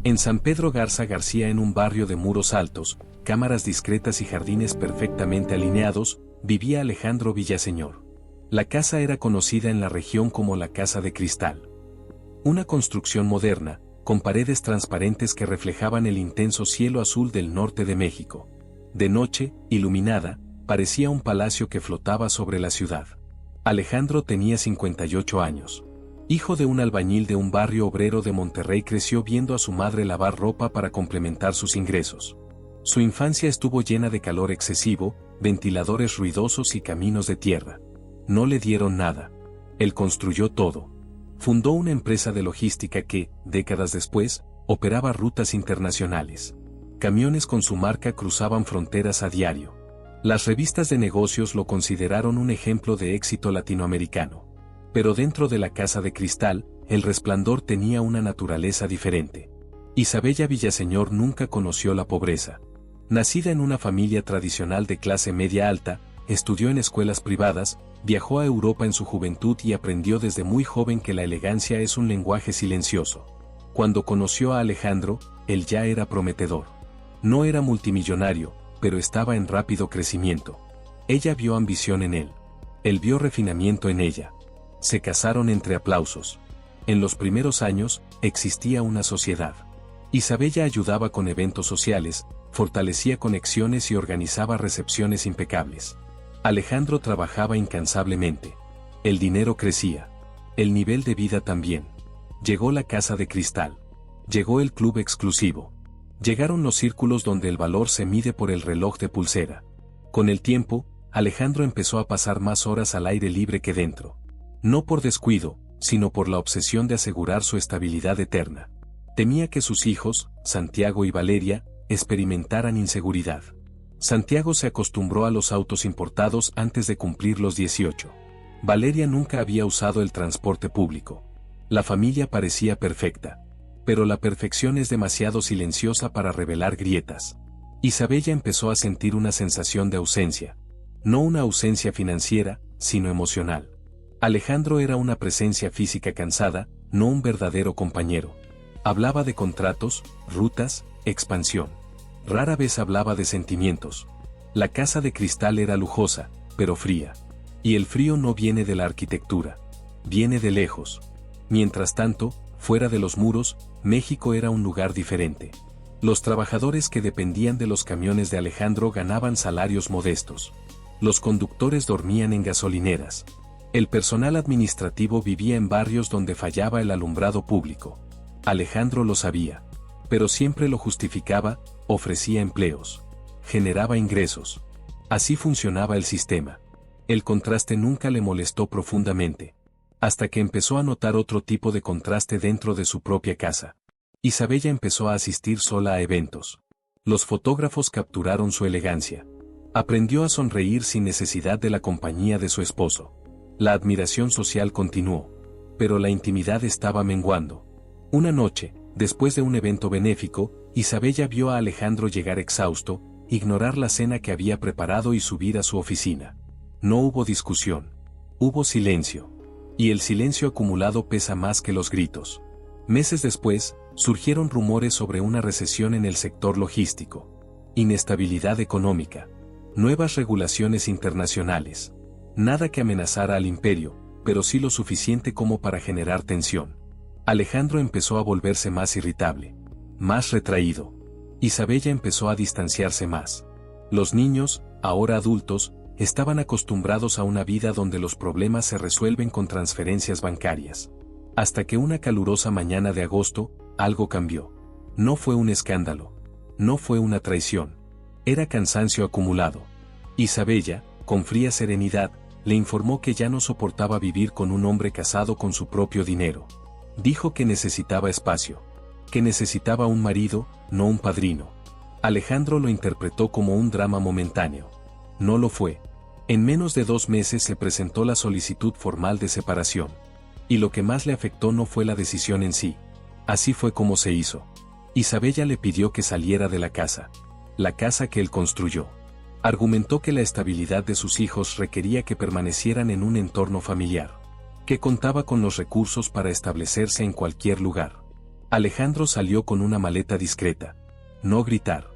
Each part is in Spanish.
En San Pedro Garza García, en un barrio de muros altos, cámaras discretas y jardines perfectamente alineados, vivía Alejandro Villaseñor. La casa era conocida en la región como la Casa de Cristal. Una construcción moderna, con paredes transparentes que reflejaban el intenso cielo azul del norte de México. De noche, iluminada, parecía un palacio que flotaba sobre la ciudad. Alejandro tenía 58 años. Hijo de un albañil de un barrio obrero de Monterrey, creció viendo a su madre lavar ropa para complementar sus ingresos. Su infancia estuvo llena de calor excesivo, ventiladores ruidosos y caminos de tierra. No le dieron nada. Él construyó todo. Fundó una empresa de logística que, décadas después, operaba rutas internacionales. Camiones con su marca cruzaban fronteras a diario. Las revistas de negocios lo consideraron un ejemplo de éxito latinoamericano. Pero dentro de la Casa de Cristal, el resplandor tenía una naturaleza diferente. Isabella Villaseñor nunca conoció la pobreza. Nacida en una familia tradicional de clase media alta, estudió en escuelas privadas, viajó a Europa en su juventud y aprendió desde muy joven que la elegancia es un lenguaje silencioso. Cuando conoció a Alejandro, él ya era prometedor. No era multimillonario, pero estaba en rápido crecimiento. Ella vio ambición en él. Él vio refinamiento en ella. Se casaron entre aplausos. En los primeros años, existía una sociedad. Isabella ayudaba con eventos sociales, fortalecía conexiones y organizaba recepciones impecables. Alejandro trabajaba incansablemente. El dinero crecía. El nivel de vida también. Llegó la Casa de Cristal. Llegó el club exclusivo. Llegaron los círculos donde el valor se mide por el reloj de pulsera. Con el tiempo, Alejandro empezó a pasar más horas al aire libre que dentro. No por descuido, sino por la obsesión de asegurar su estabilidad eterna. Temía que sus hijos, Santiago y Valeria, experimentaran inseguridad. Santiago se acostumbró a los autos importados antes de cumplir los 18. Valeria nunca había usado el transporte público. La familia parecía perfecta. Pero la perfección es demasiado silenciosa para revelar grietas. Isabella empezó a sentir una sensación de ausencia. No una ausencia financiera, sino emocional. Alejandro era una presencia física cansada, no un verdadero compañero. Hablaba de contratos, rutas, expansión. Rara vez hablaba de sentimientos. La Casa de Cristal era lujosa, pero fría. Y el frío no viene de la arquitectura. Viene de lejos. Mientras tanto, fuera de los muros, México era un lugar diferente. Los trabajadores que dependían de los camiones de Alejandro ganaban salarios modestos. Los conductores dormían en gasolineras. El personal administrativo vivía en barrios donde fallaba el alumbrado público. Alejandro lo sabía. Pero siempre lo justificaba, ofrecía empleos. Generaba ingresos. Así funcionaba el sistema. El contraste nunca le molestó profundamente. Hasta que empezó a notar otro tipo de contraste dentro de su propia casa. Isabella empezó a asistir sola a eventos. Los fotógrafos capturaron su elegancia. Aprendió a sonreír sin necesidad de la compañía de su esposo. La admiración social continuó. Pero la intimidad estaba menguando. Una noche, después de un evento benéfico, Isabella vio a Alejandro llegar exhausto, ignorar la cena que había preparado y subir a su oficina. No hubo discusión. Hubo silencio. Y el silencio acumulado pesa más que los gritos. Meses después, surgieron rumores sobre una recesión en el sector logístico. Inestabilidad económica. Nuevas regulaciones internacionales. Nada que amenazara al imperio, pero sí lo suficiente como para generar tensión. Alejandro empezó a volverse más irritable. Más retraído. Isabella empezó a distanciarse más. Los niños, ahora adultos, estaban acostumbrados a una vida donde los problemas se resuelven con transferencias bancarias. Hasta que una calurosa mañana de agosto, algo cambió. No fue un escándalo. No fue una traición. Era cansancio acumulado. Isabella, con fría serenidad, le informó que ya no soportaba vivir con un hombre casado con su propio dinero. Dijo que necesitaba espacio. Que necesitaba un marido, no un padrino. Alejandro lo interpretó como un drama momentáneo. No lo fue. En menos de 2 meses se presentó la solicitud formal de separación. Y lo que más le afectó no fue la decisión en sí. Así fue como se hizo. Isabella le pidió que saliera de la casa que él construyó. Argumentó que la estabilidad de sus hijos requería que permanecieran en un entorno familiar. Que contaba con los recursos para establecerse en cualquier lugar. Alejandro salió con una maleta discreta. No gritar.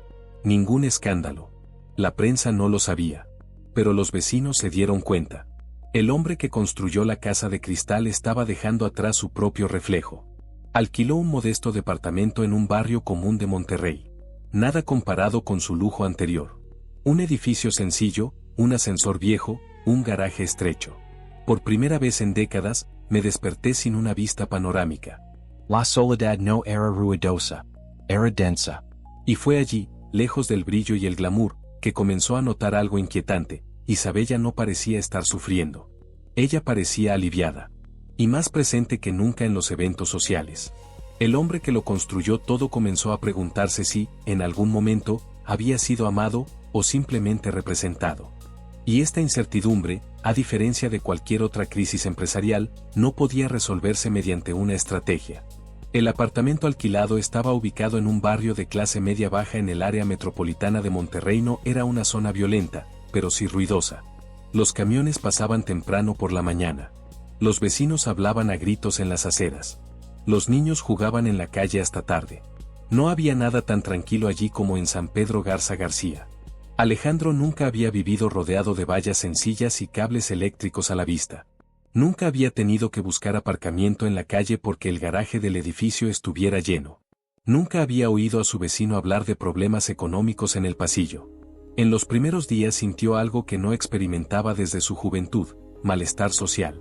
Ningún escándalo. La prensa no lo sabía. Pero los vecinos se dieron cuenta. El hombre que construyó la casa de cristal estaba dejando atrás su propio reflejo. Alquiló un modesto departamento en un barrio común de Monterrey. Nada comparado con su lujo anterior. Un edificio sencillo, un ascensor viejo, un garaje estrecho. Por primera vez en décadas, me desperté sin una vista panorámica. La soledad no era ruidosa, era densa. Y fue allí, lejos del brillo y el glamour, que comenzó a notar algo inquietante. Isabella no parecía estar sufriendo. Ella parecía aliviada. Y más presente que nunca en los eventos sociales. El hombre que lo construyó todo comenzó a preguntarse si, en algún momento, había sido amado, o simplemente representado. Y esta incertidumbre, a diferencia de cualquier otra crisis empresarial, no podía resolverse mediante una estrategia. El apartamento alquilado estaba ubicado en un barrio de clase media-baja en el área metropolitana de Monterrey. No era una zona violenta, pero sí ruidosa. Los camiones pasaban temprano por la mañana. Los vecinos hablaban a gritos en las aceras. Los niños jugaban en la calle hasta tarde. No había nada tan tranquilo allí como en San Pedro Garza García. Alejandro nunca había vivido rodeado de vallas sencillas y cables eléctricos a la vista. Nunca había tenido que buscar aparcamiento en la calle porque el garaje del edificio estuviera lleno. Nunca había oído a su vecino hablar de problemas económicos en el pasillo. En los primeros días sintió algo que no experimentaba desde su juventud, malestar social.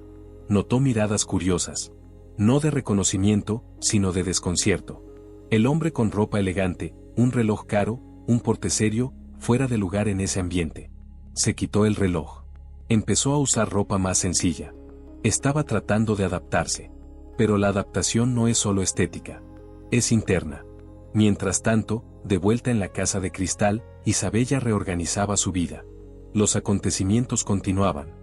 Notó miradas curiosas. No de reconocimiento, sino de desconcierto. El hombre con ropa elegante, un reloj caro, un porte serio, fuera de lugar en ese ambiente. Se quitó el reloj. Empezó a usar ropa más sencilla. Estaba tratando de adaptarse. Pero la adaptación no es solo estética. Es interna. Mientras tanto, de vuelta en la casa de cristal, Isabella reorganizaba su vida. Los acontecimientos continuaban.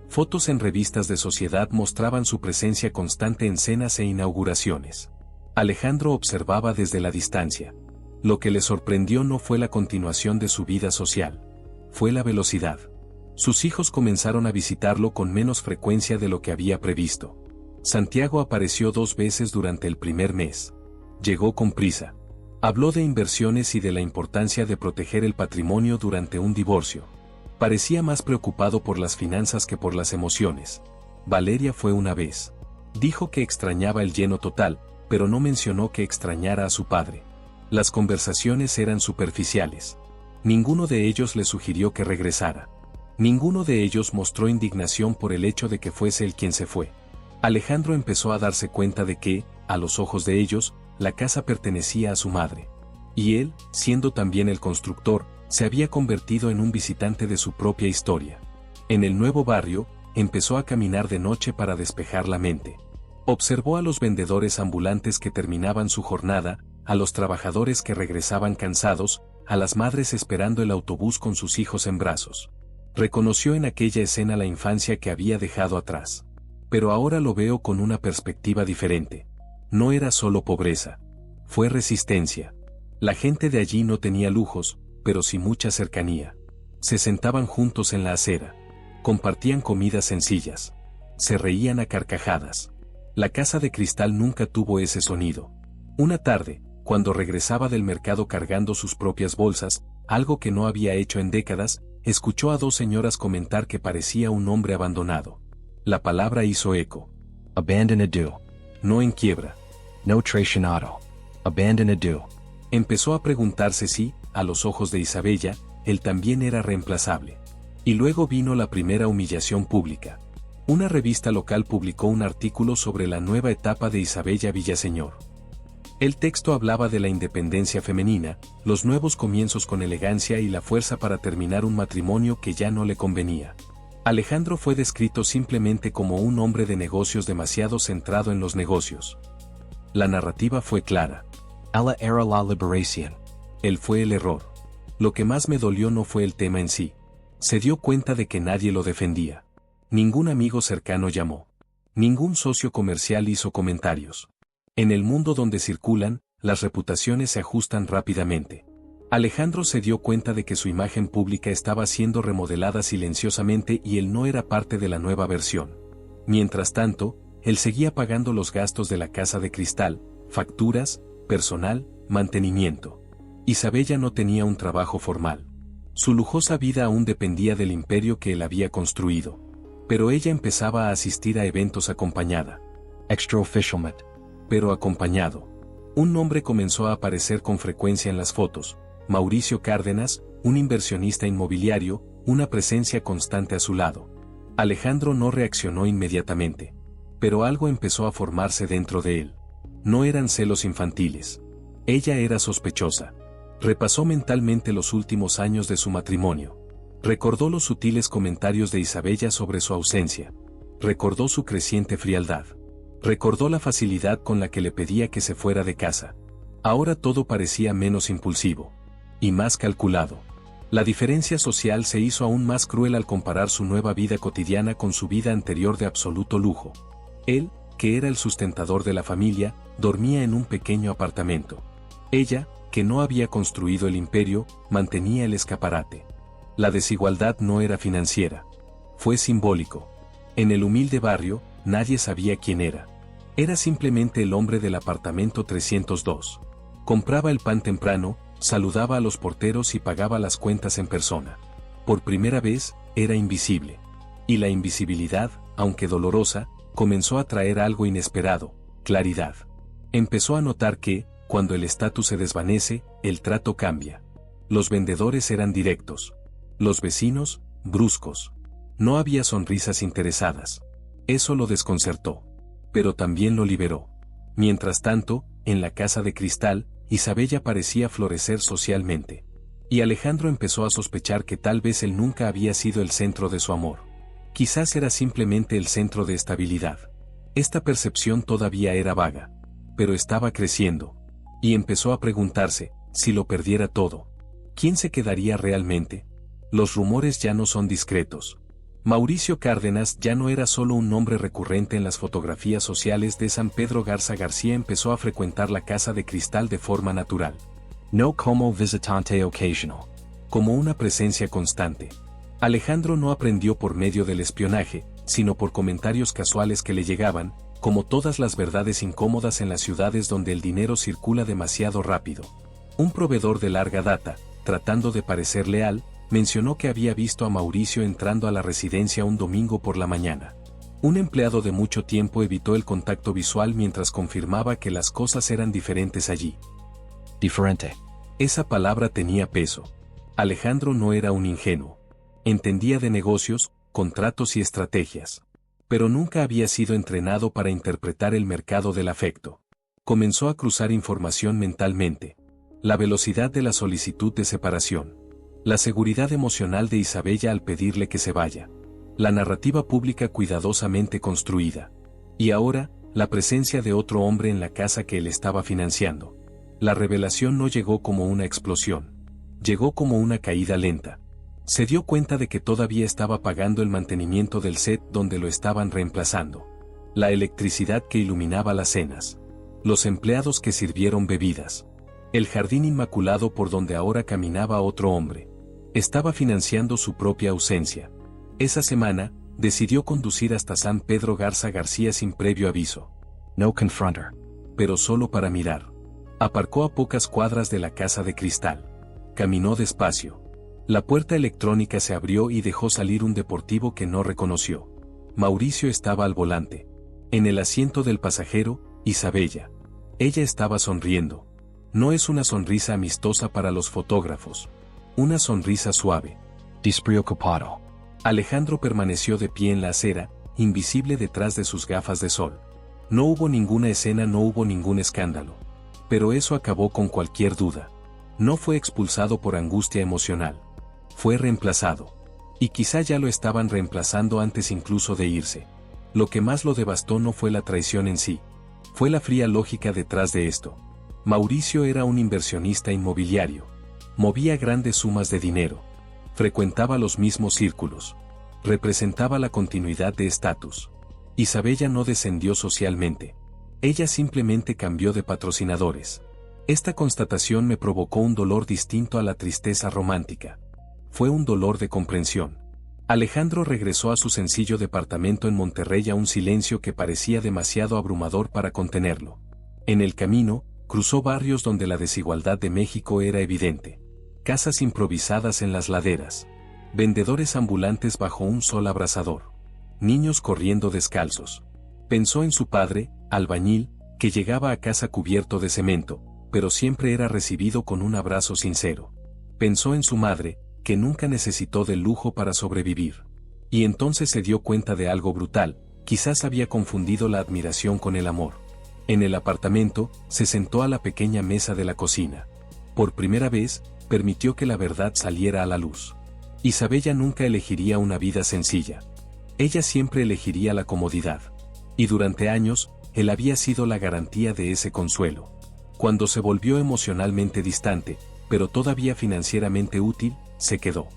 Fotos en revistas de sociedad mostraban su presencia constante en cenas e inauguraciones. Alejandro observaba desde la distancia. Lo que le sorprendió no fue la continuación de su vida social. Fue la velocidad. Sus hijos comenzaron a visitarlo con menos frecuencia de lo que había previsto. Santiago apareció 2 veces durante el primer mes. Llegó con prisa. Habló de inversiones y de la importancia de proteger el patrimonio durante un divorcio. Parecía más preocupado por las finanzas que por las emociones. Valeria fue una vez. Dijo que extrañaba el lleno total, pero no mencionó que extrañara a su padre. Las conversaciones eran superficiales. Ninguno de ellos le sugirió que regresara. Ninguno de ellos mostró indignación por el hecho de que fuese él quien se fue. Alejandro empezó a darse cuenta de que, a los ojos de ellos, la casa pertenecía a su madre. Y él, siendo también el constructor, se había convertido en un visitante de su propia historia. En el nuevo barrio, empezó a caminar de noche para despejar la mente. Observó a los vendedores ambulantes que terminaban su jornada, a los trabajadores que regresaban cansados, a las madres esperando el autobús con sus hijos en brazos. Reconoció en aquella escena la infancia que había dejado atrás. Pero ahora lo veo con una perspectiva diferente. No era solo pobreza. Fue resistencia. La gente de allí no tenía lujos, pero sí mucha cercanía. Se sentaban juntos en la acera. Compartían comidas sencillas. Se reían a carcajadas. La casa de cristal nunca tuvo ese sonido. Una tarde, cuando regresaba del mercado cargando sus propias bolsas, algo que no había hecho en décadas, escuchó a 2 señoras comentar que parecía un hombre abandonado. La palabra hizo eco. Abandonado. No en quiebra. No traicionado. Abandonado. Empezó a preguntarse si, a los ojos de Isabella, él también era reemplazable. Y luego vino la primera humillación pública. Una revista local publicó un artículo sobre la nueva etapa de Isabella Villaseñor. El texto hablaba de la independencia femenina, los nuevos comienzos con elegancia y la fuerza para terminar un matrimonio que ya no le convenía. Alejandro fue descrito simplemente como un hombre de negocios demasiado centrado en los negocios. La narrativa fue clara. Ella era la liberación. Él fue el error. Lo que más me dolió no fue el tema en sí. Se dio cuenta de que nadie lo defendía. Ningún amigo cercano llamó. Ningún socio comercial hizo comentarios. En el mundo donde circulan, las reputaciones se ajustan rápidamente. Alejandro se dio cuenta de que su imagen pública estaba siendo remodelada silenciosamente y él no era parte de la nueva versión. Mientras tanto, él seguía pagando los gastos de la casa de cristal, facturas, personal, mantenimiento. Isabella no tenía un trabajo formal. Su lujosa vida aún dependía del imperio que él había construido. Pero ella empezaba a asistir a eventos acompañada. Extraofficialment. Pero acompañado. Un nombre comenzó a aparecer con frecuencia en las fotos: Mauricio Cárdenas, un inversionista inmobiliario, una presencia constante a su lado. Alejandro no reaccionó inmediatamente. Pero algo empezó a formarse dentro de él. No eran celos infantiles. Ella era sospechosa. Repasó mentalmente los últimos años de su matrimonio. Recordó los sutiles comentarios de Isabella sobre su ausencia. Recordó su creciente frialdad. Recordó la facilidad con la que le pedía que se fuera de casa. Ahora todo parecía menos impulsivo. Y más calculado. La diferencia social se hizo aún más cruel al comparar su nueva vida cotidiana con su vida anterior de absoluto lujo. Él, que era el sustentador de la familia, dormía en un pequeño apartamento. Ella, que no había construido el imperio, mantenía el escaparate. La desigualdad no era financiera. Fue simbólico. En el humilde barrio, nadie sabía quién era. Era simplemente el hombre del apartamento 302. Compraba el pan temprano, saludaba a los porteros y pagaba las cuentas en persona. Por primera vez, era invisible. Y la invisibilidad, aunque dolorosa, comenzó a traer algo inesperado: claridad. Empezó a notar que, cuando el estatus se desvanece, el trato cambia. Los vendedores eran directos. Los vecinos, bruscos. No había sonrisas interesadas. Eso lo desconcertó. Pero también lo liberó. Mientras tanto, en la casa de cristal, Isabella parecía florecer socialmente. Y Alejandro empezó a sospechar que tal vez él nunca había sido el centro de su amor. Quizás era simplemente el centro de estabilidad. Esta percepción todavía era vaga. Pero estaba creciendo. Y empezó a preguntarse: si lo perdiera todo, ¿quién se quedaría realmente? Los rumores ya no son discretos. Mauricio Cárdenas ya no era solo un nombre recurrente en las fotografías sociales de San Pedro Garza García. Empezó a frecuentar la casa de cristal de forma natural. No como visitante occasional. Como una presencia constante. Alejandro no aprendió por medio del espionaje, sino por comentarios casuales que le llegaban, como todas las verdades incómodas en las ciudades donde el dinero circula demasiado rápido. Un proveedor de larga data, tratando de parecer leal, mencionó que había visto a Mauricio entrando a la residencia un domingo por la mañana. Un empleado de mucho tiempo evitó el contacto visual mientras confirmaba que las cosas eran diferentes allí. Diferente. Esa palabra tenía peso. Alejandro no era un ingenuo. Entendía de negocios, contratos y estrategias. Pero nunca había sido entrenado para interpretar el mercado del afecto. Comenzó a cruzar información mentalmente. La velocidad de la solicitud de separación. La seguridad emocional de Isabella al pedirle que se vaya. La narrativa pública cuidadosamente construida. Y ahora, la presencia de otro hombre en la casa que él estaba financiando. La revelación no llegó como una explosión. Llegó como una caída lenta. Se dio cuenta de que todavía estaba pagando el mantenimiento del set donde lo estaban reemplazando. La electricidad que iluminaba las cenas. Los empleados que sirvieron bebidas. El jardín inmaculado por donde ahora caminaba otro hombre. Estaba financiando su propia ausencia. Esa semana, decidió conducir hasta San Pedro Garza García sin previo aviso. No confronter. Pero solo para mirar. Aparcó a pocas cuadras de la casa de cristal. Caminó despacio. La puerta electrónica se abrió y dejó salir un deportivo que no reconoció. Mauricio estaba al volante. En el asiento del pasajero, Isabella. Ella estaba sonriendo. No es una sonrisa amistosa para los fotógrafos. Una sonrisa suave. Despreocupado. Alejandro permaneció de pie en la acera, invisible detrás de sus gafas de sol. No hubo ninguna escena, no hubo ningún escándalo. Pero eso acabó con cualquier duda. No fue expulsado por angustia emocional. Fue reemplazado. Y quizá ya lo estaban reemplazando antes incluso de irse. Lo que más lo devastó no fue la traición en sí. Fue la fría lógica detrás de esto. Mauricio era un inversionista inmobiliario. Movía grandes sumas de dinero. Frecuentaba los mismos círculos. Representaba la continuidad de estatus. Isabella no descendió socialmente. Ella simplemente cambió de patrocinadores. Esta constatación me provocó un dolor distinto a la tristeza romántica. Fue un dolor de comprensión. Alejandro regresó a su sencillo departamento en Monterrey a un silencio que parecía demasiado abrumador para contenerlo. En el camino, cruzó barrios donde la desigualdad de México era evidente. Casas improvisadas en las laderas. Vendedores ambulantes bajo un sol abrasador. Niños corriendo descalzos. Pensó en su padre, albañil, que llegaba a casa cubierto de cemento, pero siempre era recibido con un abrazo sincero. Pensó en su madre, que nunca necesitó del lujo para sobrevivir. Y entonces se dio cuenta de algo brutal, quizás había confundido la admiración con el amor. En el apartamento, se sentó a la pequeña mesa de la cocina. Por primera vez, permitió que la verdad saliera a la luz. Isabella nunca elegiría una vida sencilla. Ella siempre elegiría la comodidad. Y durante años, él había sido la garantía de ese consuelo. Cuando se volvió emocionalmente distante, pero todavía financieramente útil, se quedó.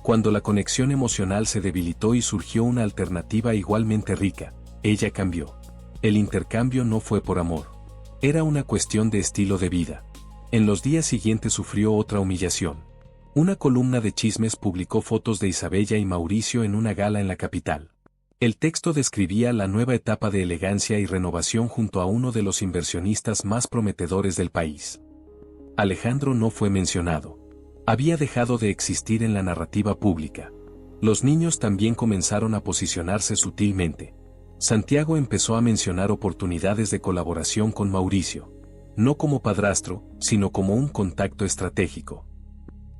Cuando la conexión emocional se debilitó y surgió una alternativa igualmente rica, ella cambió. El intercambio no fue por amor. Era una cuestión de estilo de vida. En los días siguientes sufrió otra humillación. Una columna de chismes publicó fotos de Isabella y Mauricio en una gala en la capital. El texto describía la nueva etapa de elegancia y renovación junto a uno de los inversionistas más prometedores del país. Alejandro no fue mencionado. Había dejado de existir en la narrativa pública. Los niños también comenzaron a posicionarse sutilmente. Santiago empezó a mencionar oportunidades de colaboración con Mauricio. No como padrastro, sino como un contacto estratégico.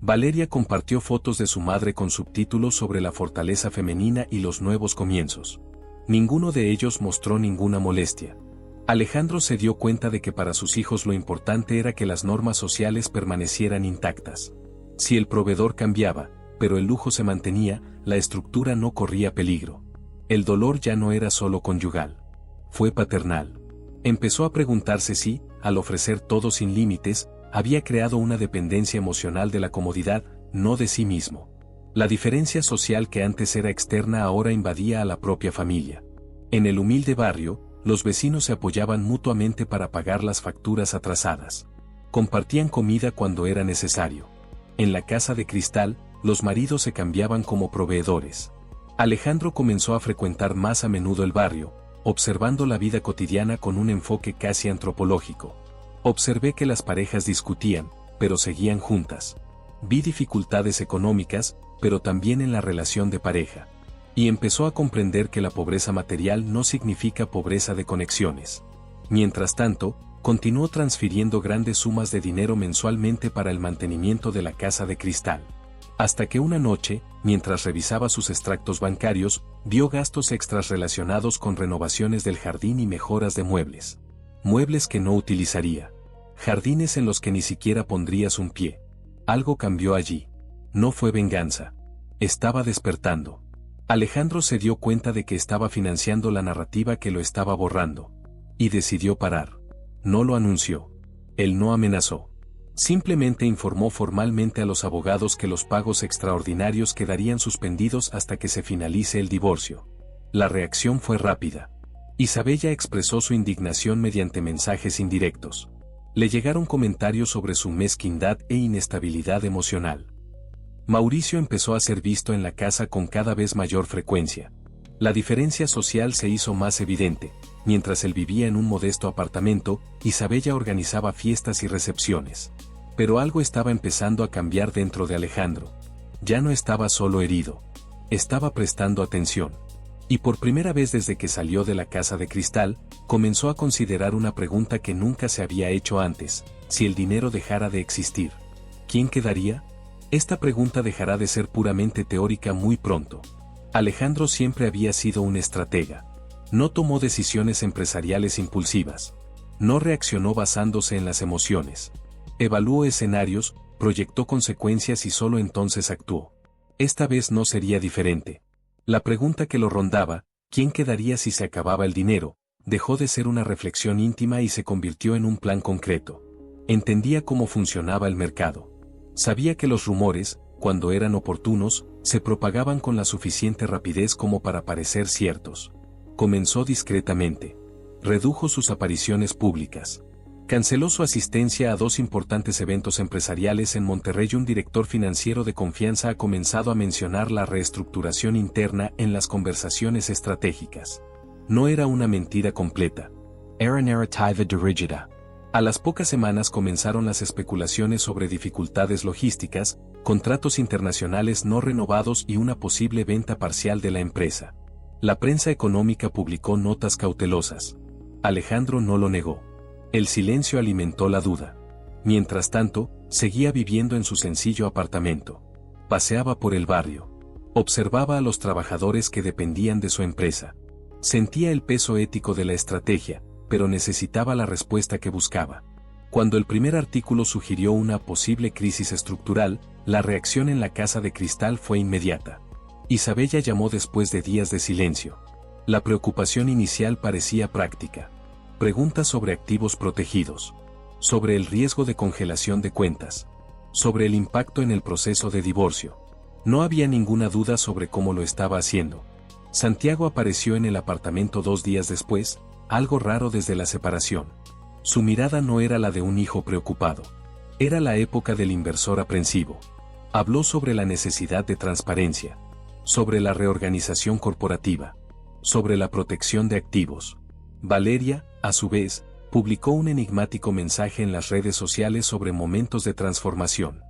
Valeria compartió fotos de su madre con subtítulos sobre la fortaleza femenina y los nuevos comienzos. Ninguno de ellos mostró ninguna molestia. Alejandro se dio cuenta de que para sus hijos lo importante era que las normas sociales permanecieran intactas. Si el proveedor cambiaba, pero el lujo se mantenía, la estructura no corría peligro. El dolor ya no era solo conyugal. Fue paternal. Empezó a preguntarse si, al ofrecer todo sin límites, había creado una dependencia emocional de la comodidad, no de sí mismo. La diferencia social que antes era externa ahora invadía a la propia familia. En el humilde barrio, los vecinos se apoyaban mutuamente para pagar las facturas atrasadas. Compartían comida cuando era necesario. En la casa de cristal, los maridos se cambiaban como proveedores. Alejandro comenzó a frecuentar más a menudo el barrio, observando la vida cotidiana con un enfoque casi antropológico. Observé que las parejas discutían, pero seguían juntas. Vi dificultades económicas, pero también en la relación de pareja. Y empezó a comprender que la pobreza material no significa pobreza de conexiones. Mientras tanto, continuó transfiriendo grandes sumas de dinero mensualmente para el mantenimiento de la casa de cristal. Hasta que una noche, mientras revisaba sus extractos bancarios, vio gastos extras relacionados con renovaciones del jardín y mejoras de muebles. Muebles que no utilizaría. Jardines en los que ni siquiera pondrías un pie. Algo cambió allí. No fue venganza. Estaba despertando. Alejandro se dio cuenta de que estaba financiando la narrativa que lo estaba borrando. Y decidió parar. No lo anunció. Él no amenazó. Simplemente informó formalmente a los abogados que los pagos extraordinarios quedarían suspendidos hasta que se finalice el divorcio. La reacción fue rápida. Isabella expresó su indignación mediante mensajes indirectos. Le llegaron comentarios sobre su mezquindad e inestabilidad emocional. Mauricio empezó a ser visto en la casa con cada vez mayor frecuencia. La diferencia social se hizo más evidente. Mientras él vivía en un modesto apartamento, Isabella organizaba fiestas y recepciones. Pero algo estaba empezando a cambiar dentro de Alejandro. Ya no estaba solo herido. Estaba prestando atención. Y por primera vez desde que salió de la casa de cristal, comenzó a considerar una pregunta que nunca se había hecho antes: si el dinero dejara de existir, ¿quién quedaría? Esta pregunta dejará de ser puramente teórica muy pronto. Alejandro siempre había sido un estratega. No tomó decisiones empresariales impulsivas. No reaccionó basándose en las emociones. Evaluó escenarios, proyectó consecuencias y solo entonces actuó. Esta vez no sería diferente. La pregunta que lo rondaba, ¿quién quedaría si se acababa el dinero?, dejó de ser una reflexión íntima y se convirtió en un plan concreto. Entendía cómo funcionaba el mercado. Sabía que los rumores, cuando eran oportunos, se propagaban con la suficiente rapidez como para parecer ciertos. Comenzó discretamente. Redujo sus apariciones públicas. Canceló su asistencia a 2 importantes eventos empresariales en Monterrey. Un director financiero de confianza ha comenzado a mencionar la reestructuración interna en las conversaciones estratégicas. No era una mentira completa. Era narrativa dirigida. A las pocas semanas comenzaron las especulaciones sobre dificultades logísticas, contratos internacionales no renovados y una posible venta parcial de la empresa. La prensa económica publicó notas cautelosas. Alejandro no lo negó. El silencio alimentó la duda. Mientras tanto, seguía viviendo en su sencillo apartamento. Paseaba por el barrio. Observaba a los trabajadores que dependían de su empresa. Sentía el peso ético de la estrategia, pero necesitaba la respuesta que buscaba. Cuando el primer artículo sugirió una posible crisis estructural, la reacción en la Casa de Cristal fue inmediata. Isabella llamó después de días de silencio. La preocupación inicial parecía práctica. Preguntas sobre activos protegidos. Sobre el riesgo de congelación de cuentas. Sobre el impacto en el proceso de divorcio. No había ninguna duda sobre cómo lo estaba haciendo. Santiago apareció en el apartamento 2 días después, algo raro desde la separación. Su mirada no era la de un hijo preocupado. Era la época del inversor aprensivo. Habló sobre la necesidad de transparencia. Sobre la reorganización corporativa. Sobre la protección de activos. Valeria, a su vez, publicó un enigmático mensaje en las redes sociales sobre momentos de transformación.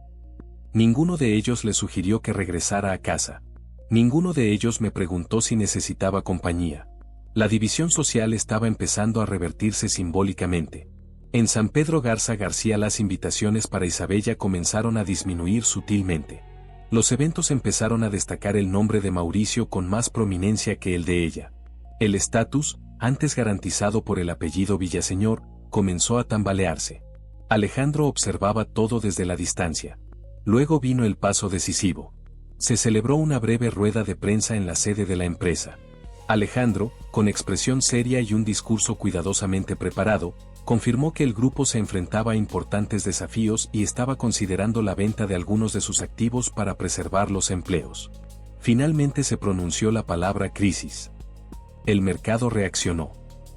Ninguno de ellos le sugirió que regresara a casa. Ninguno de ellos me preguntó si necesitaba compañía. La división social estaba empezando a revertirse simbólicamente. En San Pedro Garza García las invitaciones para Isabella comenzaron a disminuir sutilmente. Los eventos empezaron a destacar el nombre de Mauricio con más prominencia que el de ella. El estatus, antes garantizado por el apellido Villaseñor, comenzó a tambalearse. Alejandro observaba todo desde la distancia. Luego vino el paso decisivo. Se celebró una breve rueda de prensa en la sede de la empresa. Alejandro, con expresión seria y un discurso cuidadosamente preparado, confirmó que el grupo se enfrentaba a importantes desafíos y estaba considerando la venta de algunos de sus activos para preservar los empleos. Finalmente se pronunció la palabra crisis. El mercado reaccionó.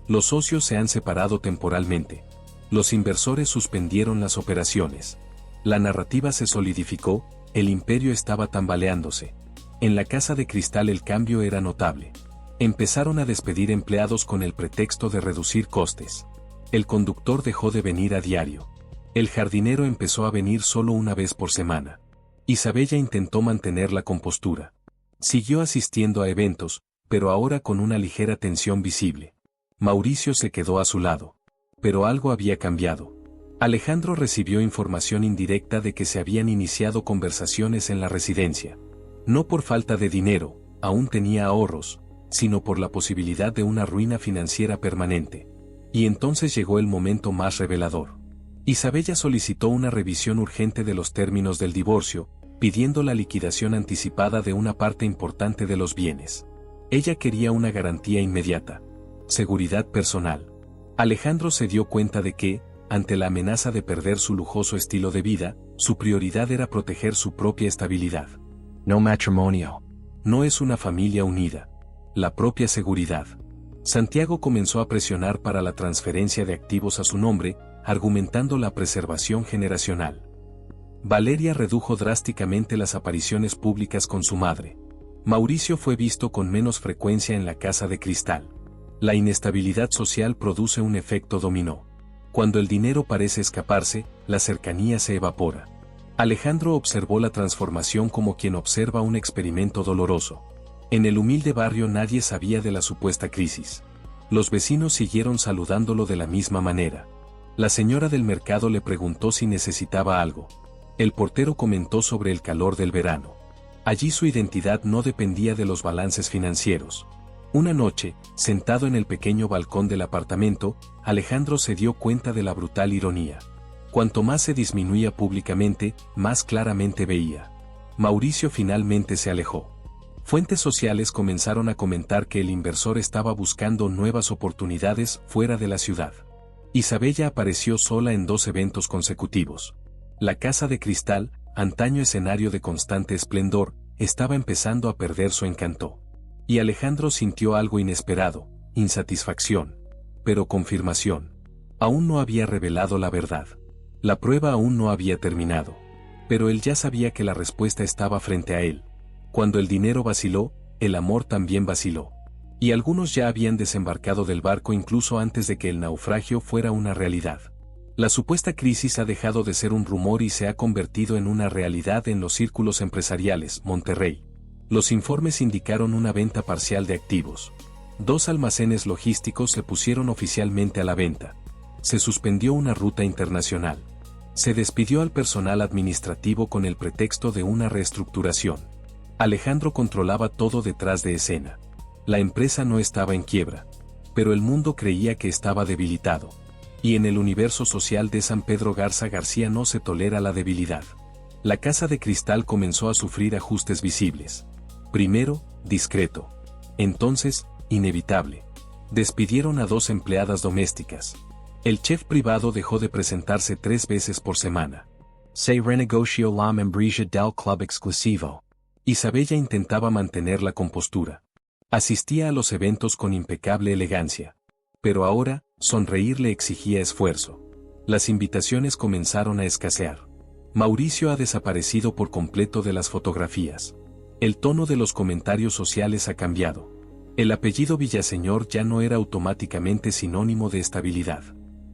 Los socios se han separado temporalmente. Los inversores suspendieron las operaciones. La narrativa se solidificó, el imperio estaba tambaleándose. En la Casa de Cristal el cambio era notable. Empezaron a despedir empleados con el pretexto de reducir costes. El conductor dejó de venir a diario. El jardinero empezó a venir solo una vez por semana. Isabella intentó mantener la compostura. Siguió asistiendo a eventos, pero ahora con una ligera tensión visible. Mauricio se quedó a su lado. Pero algo había cambiado. Alejandro recibió información indirecta de que se habían iniciado conversaciones en la residencia. No por falta de dinero, aún tenía ahorros, sino por la posibilidad de una ruina financiera permanente. Y entonces llegó el momento más revelador. Isabella solicitó una revisión urgente de los términos del divorcio, pidiendo la liquidación anticipada de una parte importante de los bienes. Ella quería una garantía inmediata. Seguridad personal. Alejandro se dio cuenta de que, ante la amenaza de perder su lujoso estilo de vida, su prioridad era proteger su propia estabilidad. No matrimonio. No es una familia unida. La propia seguridad. Santiago comenzó a presionar para la transferencia de activos a su nombre, argumentando la preservación generacional. Valeria redujo drásticamente las apariciones públicas con su madre. Mauricio fue visto con menos frecuencia en la Casa de Cristal. La inestabilidad social produce un efecto dominó. Cuando el dinero parece escaparse, la cercanía se evapora. Alejandro observó la transformación como quien observa un experimento doloroso. En el humilde barrio nadie sabía de la supuesta crisis. Los vecinos siguieron saludándolo de la misma manera. La señora del mercado le preguntó si necesitaba algo. El portero comentó sobre el calor del verano. Allí su identidad no dependía de los balances financieros. Una noche, sentado en el pequeño balcón del apartamento, Alejandro se dio cuenta de la brutal ironía. Cuanto más se disminuía públicamente, más claramente veía. Mauricio finalmente se alejó. Fuentes sociales comenzaron a comentar que el inversor estaba buscando nuevas oportunidades fuera de la ciudad. Isabella apareció sola en 2 eventos consecutivos. La Casa de Cristal, antaño escenario de constante esplendor, estaba empezando a perder su encanto. Y Alejandro sintió algo inesperado, insatisfacción. Pero confirmación. Aún no había revelado la verdad. La prueba aún no había terminado. Pero él ya sabía que la respuesta estaba frente a él. Cuando el dinero vaciló, el amor también vaciló. Y algunos ya habían desembarcado del barco incluso antes de que el naufragio fuera una realidad. La supuesta crisis ha dejado de ser un rumor y se ha convertido en una realidad en los círculos empresariales. Monterrey. Los informes indicaron una venta parcial de activos. 2 almacenes logísticos se pusieron oficialmente a la venta. Se suspendió una ruta internacional. Se despidió al personal administrativo con el pretexto de una reestructuración. Alejandro controlaba todo detrás de escena. La empresa no estaba en quiebra, pero el mundo creía que estaba debilitado. Y en el universo social de San Pedro Garza García no se tolera la debilidad. La Casa de Cristal comenzó a sufrir ajustes visibles. Primero, discreto. Entonces, inevitable. Despidieron a 2 empleadas domésticas. El chef privado dejó de presentarse 3 veces por semana. Se renegoció la membresía del club exclusivo. Isabella intentaba mantener la compostura. Asistía a los eventos con impecable elegancia. Pero ahora, sonreír le exigía esfuerzo. Las invitaciones comenzaron a escasear. Mauricio ha desaparecido por completo de las fotografías. El tono de los comentarios sociales ha cambiado. El apellido Villaseñor ya no era automáticamente sinónimo de estabilidad.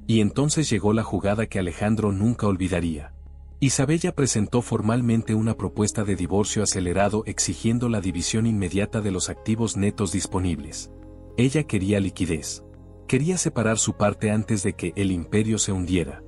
Y entonces llegó la jugada que Alejandro nunca olvidaría. Isabella presentó formalmente una propuesta de divorcio acelerado exigiendo la división inmediata de los activos netos disponibles. Ella quería liquidez. Quería separar su parte antes de que el imperio se hundiera.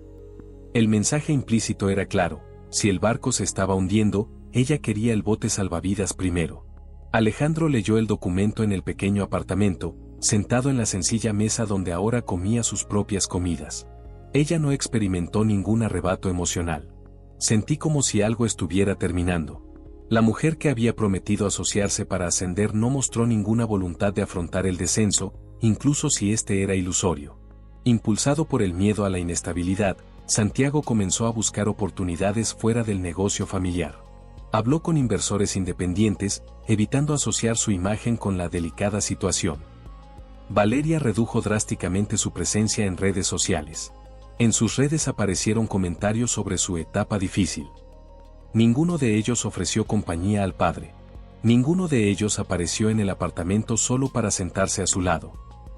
El mensaje implícito era claro: si el barco se estaba hundiendo, ella quería el bote salvavidas primero. Alejandro leyó el documento en el pequeño apartamento, sentado en la sencilla mesa donde ahora comía sus propias comidas. Ella no experimentó ningún arrebato emocional. Sentí como si algo estuviera terminando. La mujer que había prometido asociarse para ascender no mostró ninguna voluntad de afrontar el descenso, incluso si este era ilusorio. Impulsado por el miedo a la inestabilidad, Santiago comenzó a buscar oportunidades fuera del negocio familiar. Habló con inversores independientes, evitando asociar su imagen con la delicada situación. Valeria redujo drásticamente su presencia en redes sociales. En sus redes aparecieron comentarios sobre su etapa difícil. Ninguno de ellos ofreció compañía al padre. Ninguno de ellos apareció en el apartamento solo para sentarse a su lado.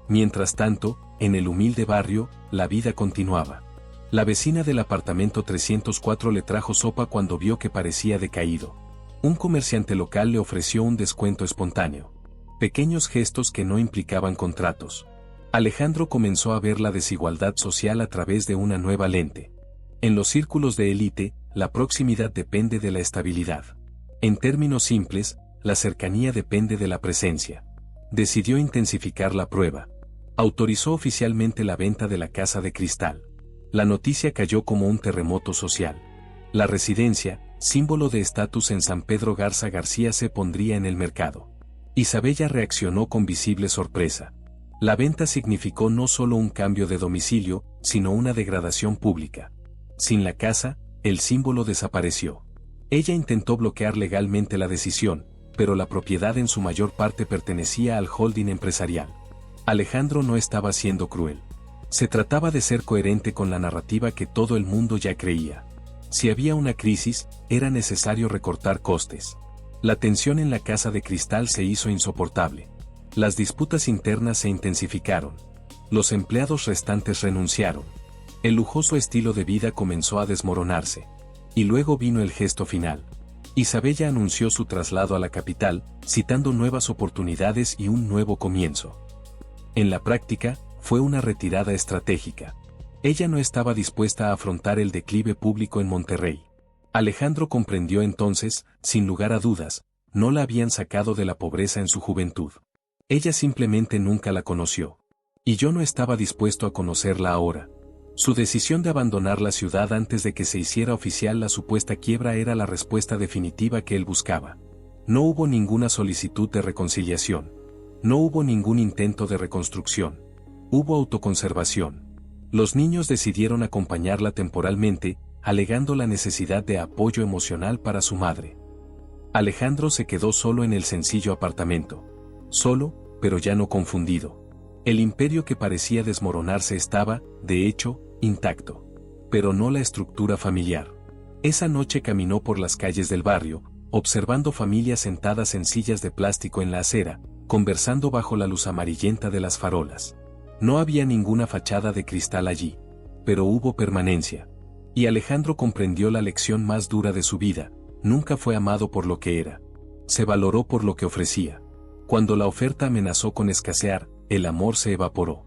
Mientras tanto, en el humilde barrio, la vida continuaba. La vecina del apartamento 304 le trajo sopa cuando vio que parecía decaído. Un comerciante local le ofreció un descuento espontáneo. Pequeños gestos que no implicaban contratos. Alejandro comenzó a ver la desigualdad social a través de una nueva lente. En los círculos de élite, la proximidad depende de la estabilidad. En términos simples, la cercanía depende de la presencia. Decidió intensificar la prueba. Autorizó oficialmente la venta de la Casa de Cristal. La noticia cayó como un terremoto social. La residencia, símbolo de estatus en San Pedro Garza García, se pondría en el mercado. Isabella reaccionó con visible sorpresa. La venta significó no solo un cambio de domicilio, sino una degradación pública. Sin la casa, el símbolo desapareció. Ella intentó bloquear legalmente la decisión, pero la propiedad en su mayor parte pertenecía al holding empresarial. Alejandro no estaba siendo cruel. Se trataba de ser coherente con la narrativa que todo el mundo ya creía. Si había una crisis, era necesario recortar costes. La tensión en la Casa de Cristal se hizo insoportable. Las disputas internas se intensificaron. Los empleados restantes renunciaron. El lujoso estilo de vida comenzó a desmoronarse. Y luego vino el gesto final. Isabella anunció su traslado a la capital, citando nuevas oportunidades y un nuevo comienzo. En la práctica, fue una retirada estratégica. Ella no estaba dispuesta a afrontar el declive público en Monterrey. Alejandro comprendió entonces, sin lugar a dudas, no la habían sacado de la pobreza en su juventud. Ella simplemente nunca la conoció. Y yo no estaba dispuesto a conocerla ahora. Su decisión de abandonar la ciudad antes de que se hiciera oficial la supuesta quiebra era la respuesta definitiva que él buscaba. No hubo ninguna solicitud de reconciliación. No hubo ningún intento de reconstrucción. Hubo autoconservación. Los niños decidieron acompañarla temporalmente, alegando la necesidad de apoyo emocional para su madre. Alejandro se quedó solo en el sencillo apartamento. Solo, pero ya no confundido. El imperio que parecía desmoronarse estaba, de hecho, intacto. Pero no la estructura familiar. Esa noche caminó por las calles del barrio, observando familias sentadas en sillas de plástico en la acera, conversando bajo la luz amarillenta de las farolas. No había ninguna fachada de cristal allí. pero hubo permanencia. Y Alejandro comprendió la lección más dura de su vida: nunca fue amado por lo que era. Se valoró por lo que ofrecía. Cuando la oferta amenazó con escasear, el amor se evaporó.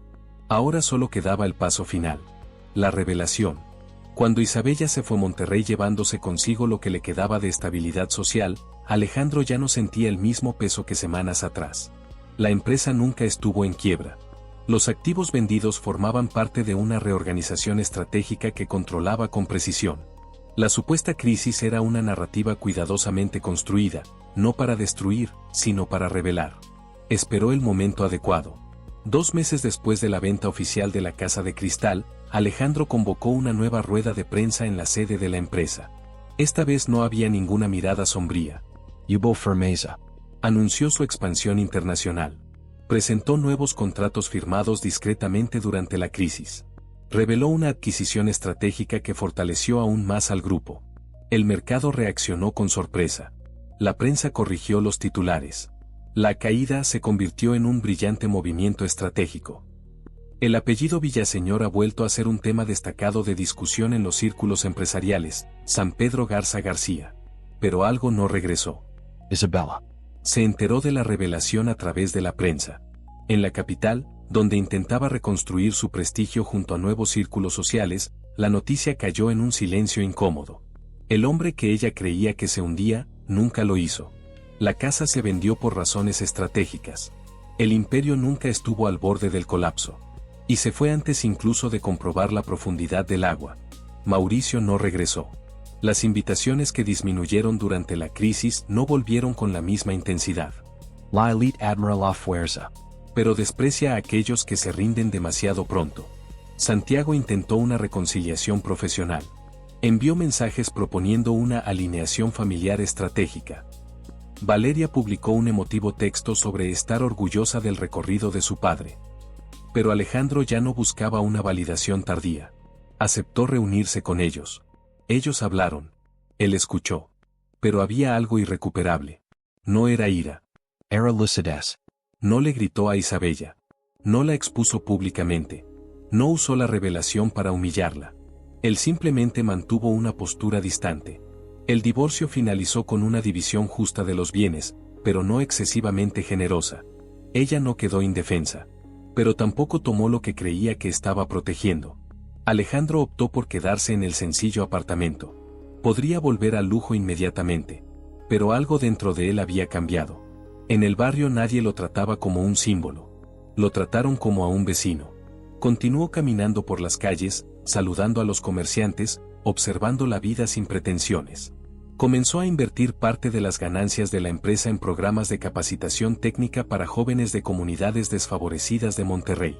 Ahora solo quedaba el paso final: la revelación. Cuando Isabella se fue a Monterrey llevándose consigo lo que le quedaba de estabilidad social, Alejandro ya no sentía el mismo peso que semanas atrás. La empresa nunca estuvo en quiebra. Los activos vendidos formaban parte de una reorganización estratégica que controlaba con precisión. La supuesta crisis era una narrativa cuidadosamente construida, no para destruir, sino para revelar. Esperó el momento adecuado. 2 meses después de la venta oficial de la Casa de Cristal, Alejandro convocó una nueva rueda de prensa en la sede de la empresa. Esta vez no había ninguna mirada sombría. Hubo firmeza. Anunció su expansión internacional. Presentó nuevos contratos firmados discretamente durante la crisis. Reveló una adquisición estratégica que fortaleció aún más al grupo. El mercado reaccionó con sorpresa. La prensa corrigió los titulares. La caída se convirtió en un brillante movimiento estratégico. El apellido Villaseñor ha vuelto a ser un tema destacado de discusión en los círculos empresariales: San Pedro Garza García. Pero algo no regresó. Isabella Se enteró de la revelación a través de la prensa. En la capital, donde intentaba reconstruir su prestigio junto a nuevos círculos sociales, la noticia cayó en un silencio incómodo. El hombre que ella creía que se hundía, nunca lo hizo. La casa se vendió por razones estratégicas. El imperio nunca estuvo al borde del colapso. Y se fue antes incluso de comprobar la profundidad del agua. Mauricio no regresó. Las invitaciones que disminuyeron durante la crisis no volvieron con la misma intensidad. La élite admira la fuerza. Pero desprecia a aquellos que se rinden demasiado pronto. Santiago intentó una reconciliación profesional. Envió mensajes proponiendo una alineación familiar estratégica. Valeria publicó un emotivo texto sobre estar orgullosa del recorrido de su padre. Pero Alejandro ya no buscaba una validación tardía. Aceptó reunirse con ellos. Ellos hablaron. Él escuchó. Pero había algo irrecuperable. No era ira. Era lucidez. No le gritó a Isabella. No la expuso públicamente. No usó la revelación para humillarla. Él simplemente mantuvo una postura distante. El divorcio finalizó con una división justa de los bienes, pero no excesivamente generosa. Ella no quedó indefensa. Pero tampoco tomó lo que creía que estaba protegiendo. Alejandro optó por quedarse en el sencillo apartamento. Podría volver al lujo inmediatamente. Pero algo dentro de él había cambiado. En el barrio nadie lo trataba como un símbolo. Lo trataron como a un vecino. Continuó caminando por las calles, saludando a los comerciantes, observando la vida sin pretensiones. Comenzó a invertir parte de las ganancias de la empresa en programas de capacitación técnica para jóvenes de comunidades desfavorecidas de Monterrey.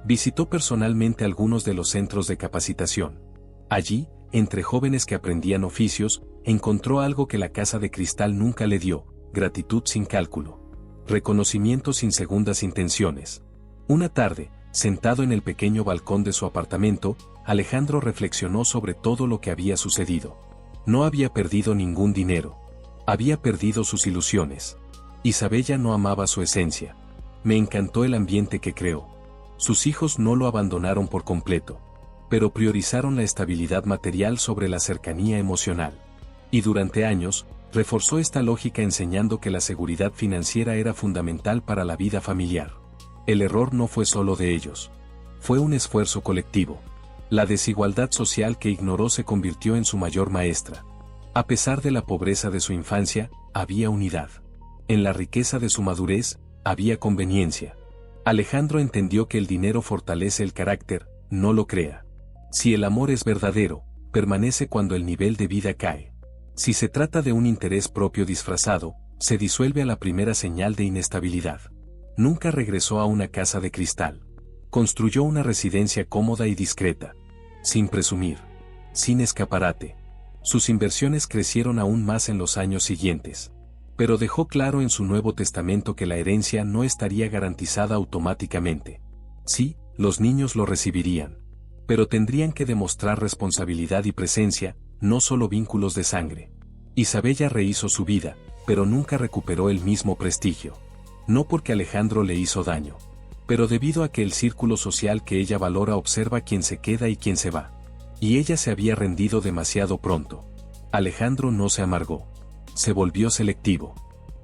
Visitó personalmente algunos de los centros de capacitación. Allí, entre jóvenes que aprendían oficios, encontró algo que la Casa de Cristal nunca le dio: gratitud sin cálculo. Reconocimiento sin segundas intenciones. Una tarde, sentado en el pequeño balcón de su apartamento, Alejandro reflexionó sobre todo lo que había sucedido. No había perdido ningún dinero. Había perdido sus ilusiones. Isabella no amaba su esencia. Me encantó el ambiente que creó. Sus hijos no lo abandonaron por completo, pero priorizaron la estabilidad material sobre la cercanía emocional. Y durante años, reforzó esta lógica enseñando que la seguridad financiera era fundamental para la vida familiar. El error no fue solo de ellos. Fue un esfuerzo colectivo. La desigualdad social que ignoró se convirtió en su mayor maestra. A pesar de la pobreza de su infancia, había unidad. En la riqueza de su madurez, había conveniencia. Alejandro entendió que el dinero fortalece el carácter, no lo crea. Si el amor es verdadero, permanece cuando el nivel de vida cae. Si se trata de un interés propio disfrazado, se disuelve a la primera señal de inestabilidad. Nunca regresó a una casa de cristal. Construyó una residencia cómoda y discreta. Sin presumir. Sin escaparate. Sus inversiones crecieron aún más en los años siguientes. Pero dejó claro en su Nuevo Testamento que la herencia no estaría garantizada automáticamente. Sí, los niños lo recibirían. Pero tendrían que demostrar responsabilidad y presencia, no solo vínculos de sangre. Isabella rehizo su vida, pero nunca recuperó el mismo prestigio. No porque Alejandro le hizo daño, Pero debido a que el círculo social que ella valora observa quién se queda y quién se va. Y ella se había rendido demasiado pronto. Alejandro no se amargó. Se volvió selectivo.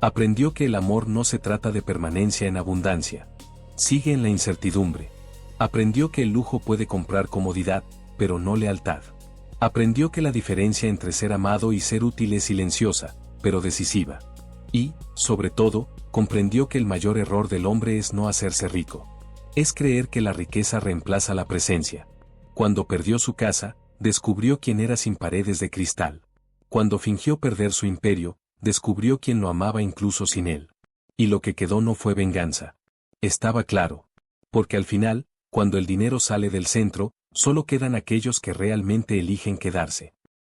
Aprendió que el amor no se trata de permanencia en abundancia. Sigue en la incertidumbre. Aprendió que el lujo puede comprar comodidad, pero no lealtad. Aprendió que la diferencia entre ser amado y ser útil es silenciosa, pero decisiva. Y, sobre todo, comprendió que el mayor error del hombre es no hacerse rico. Es creer que la riqueza reemplaza la presencia. Cuando perdió su casa, descubrió quién era sin paredes de cristal. Cuando fingió perder su imperio, descubrió quién lo amaba incluso sin él. Y lo que quedó no fue venganza. Estaba claro. Porque al final, cuando el dinero sale del centro, solo quedan aquellos que realmente eligen quedarse.